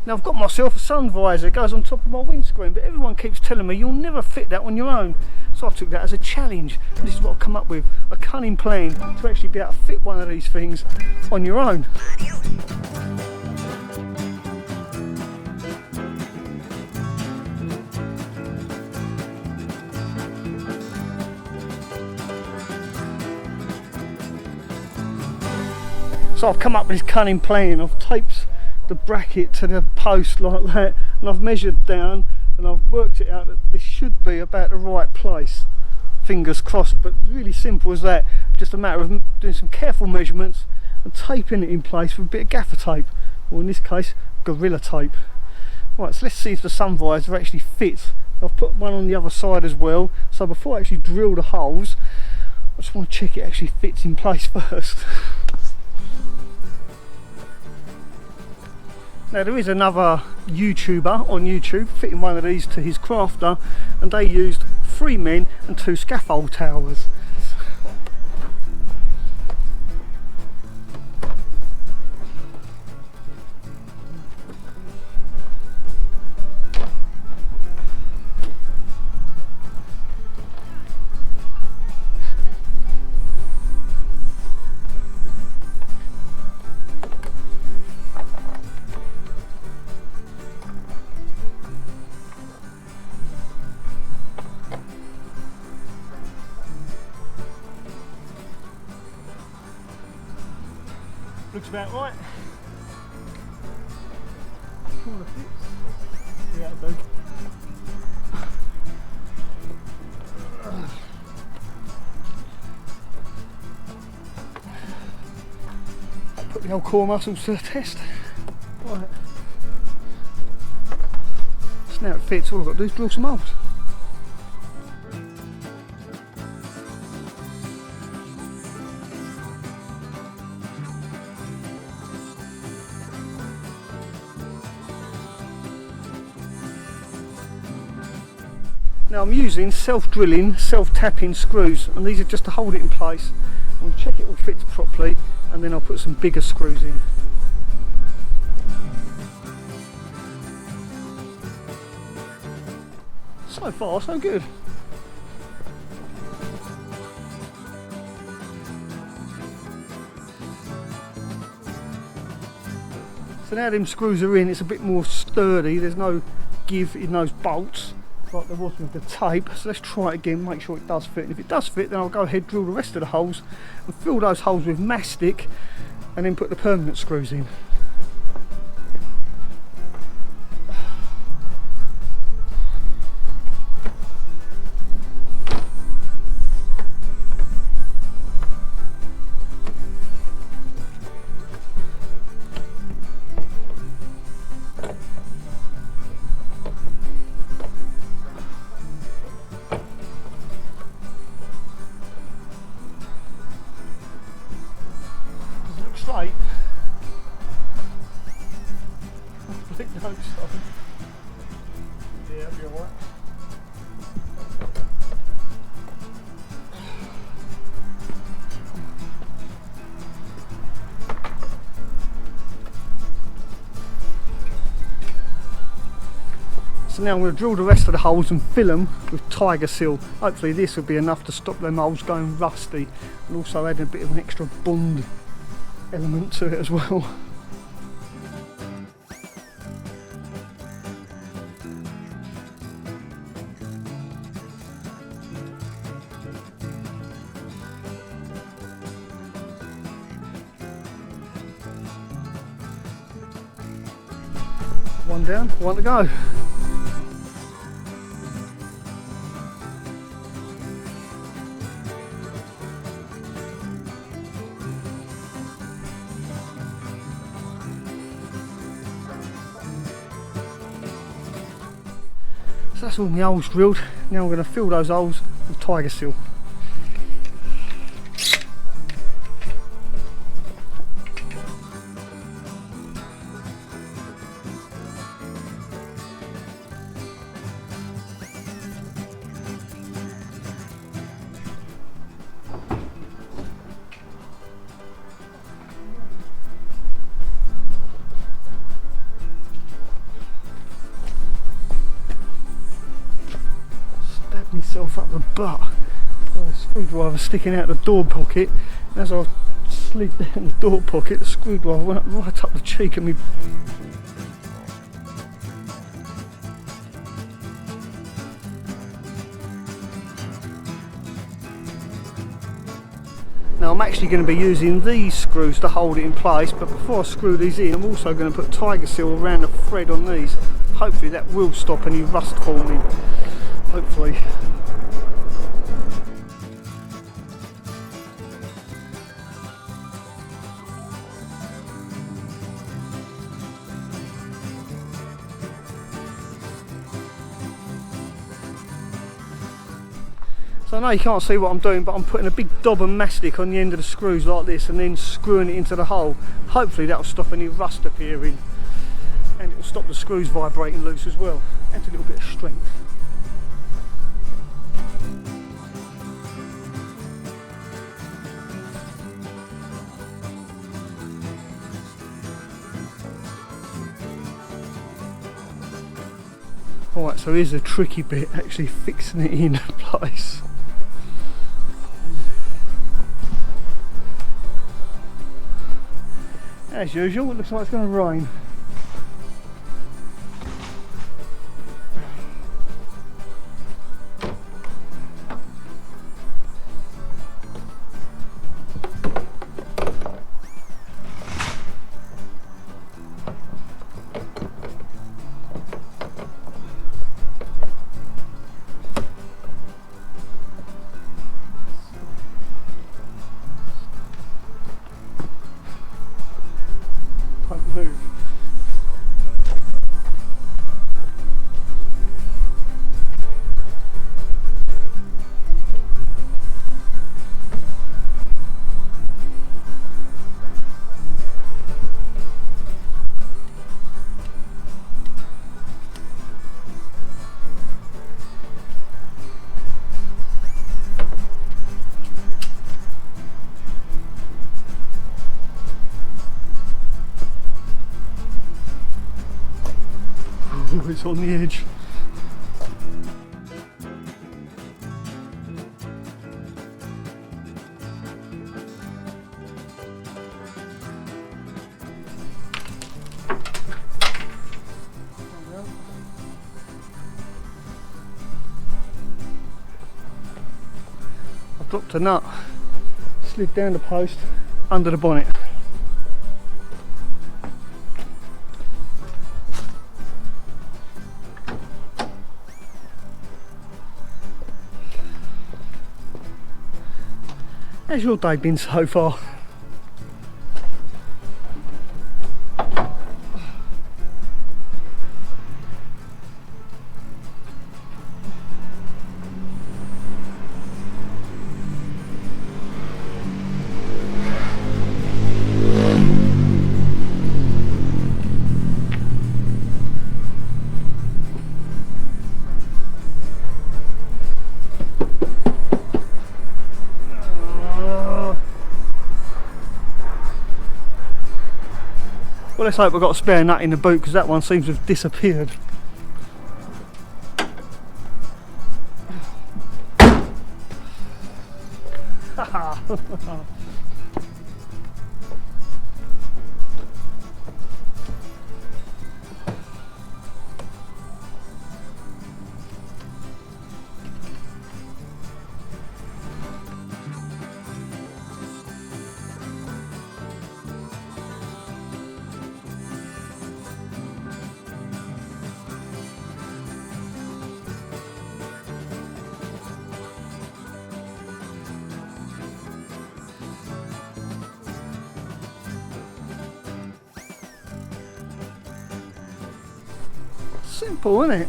Now I've got myself a sun visor, it goes on top of my windscreen, but everyone keeps telling me you'll never fit that on your own. So I took that as a challenge. This is what I've come up with, a cunning plan to actually be able to fit one of these things on your own. So I've come up with this cunning plan. I've taped the bracket to the post like that, and I've measured down and I've worked it out that this should be about the right place. Fingers crossed, but really simple as that. Just a matter of doing some careful measurements and taping it in place with a bit of gaffer tape, or in this case, Gorilla tape. Right, so let's see if the sun visor actually fits. I've put one on the other side as well, so before I actually drill the holes, I just want to check it actually fits in place first. Now there is another YouTuber on YouTube fitting one of these to his crafter, and they used 3 men and 2 scaffold towers. Looks about right. Corner fits. Yeah, that'll do. Put the old core muscles to the test. Right. So now it fits, all I've got to do is drill some holes. Now I'm using self-drilling, self-tapping screws, and these are just to hold it in place. We'll check it all fits properly, and then I'll put some bigger screws in. So far, so good. So now them screws are in, it's a bit more sturdy, there's no give in those bolts like there was with the tape. So let's try it again, make sure it does fit, and if it does fit then I'll go ahead, drill the rest of the holes and fill those holes with mastic, and then put the permanent screws in. Straight. I think no, yeah, that'll be alright. So now I'm going to drill the rest of the holes and fill them with Tiger Seal. Hopefully this will be enough to stop them holes going rusty, and also add a bit of an extra bond element to it as well. One down, one to go. So that's all my holes drilled. Now I'm going to fill those holes with Tiger Seal. myself up the butt by the screwdriver sticking out the door pocket. And as I slid down the door pocket, the screwdriver went up right up the cheek of me. Now I'm actually going to be using these screws to hold it in place, but before I screw these in, I'm also going to put tiger seal around the thread on these. Hopefully that will stop any rust forming. Hopefully. So I know you can't see what I'm doing, but I'm putting a big dob of mastic on the end of the screws like this and then screwing it into the hole. Hopefully that will stop any rust appearing, and it will stop the screws vibrating loose as well. Adds a little bit of strength. Alright, so here's the tricky bit, actually fixing it in place. As usual, it looks like it's going to rain. Move. It's on the edge. I dropped a nut, slid down the post under the bonnet. How's your day been so far? Well, let's hope we've got a spare nut in the boot, because that one seems to have disappeared. Simple, isn't it?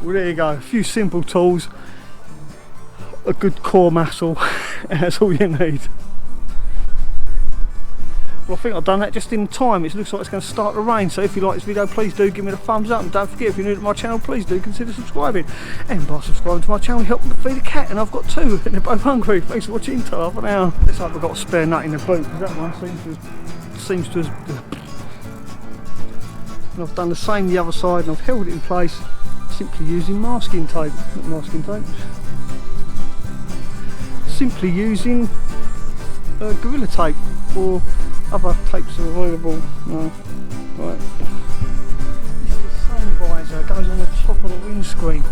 Well, there you go, a few simple tools, a good core muscle and that's all you need. Well, I think I've done that just in time. It looks like it's going to start to rain, so if you like this video, please do give me the thumbs up, and don't forget, if you're new to my channel, please do consider subscribing, and by subscribing to my channel help me feed a cat, and I've got two and they're both hungry. Thanks for watching. Ta for now. Let's hope I've got a spare nut in the boot, because that one seems to have and I've done the same the other side, and I've held it in place simply using masking tape. Not masking tape, simply using Gorilla Tape, or other tapes are available. No. Right. This is the sun visor, goes on the top of the windscreen.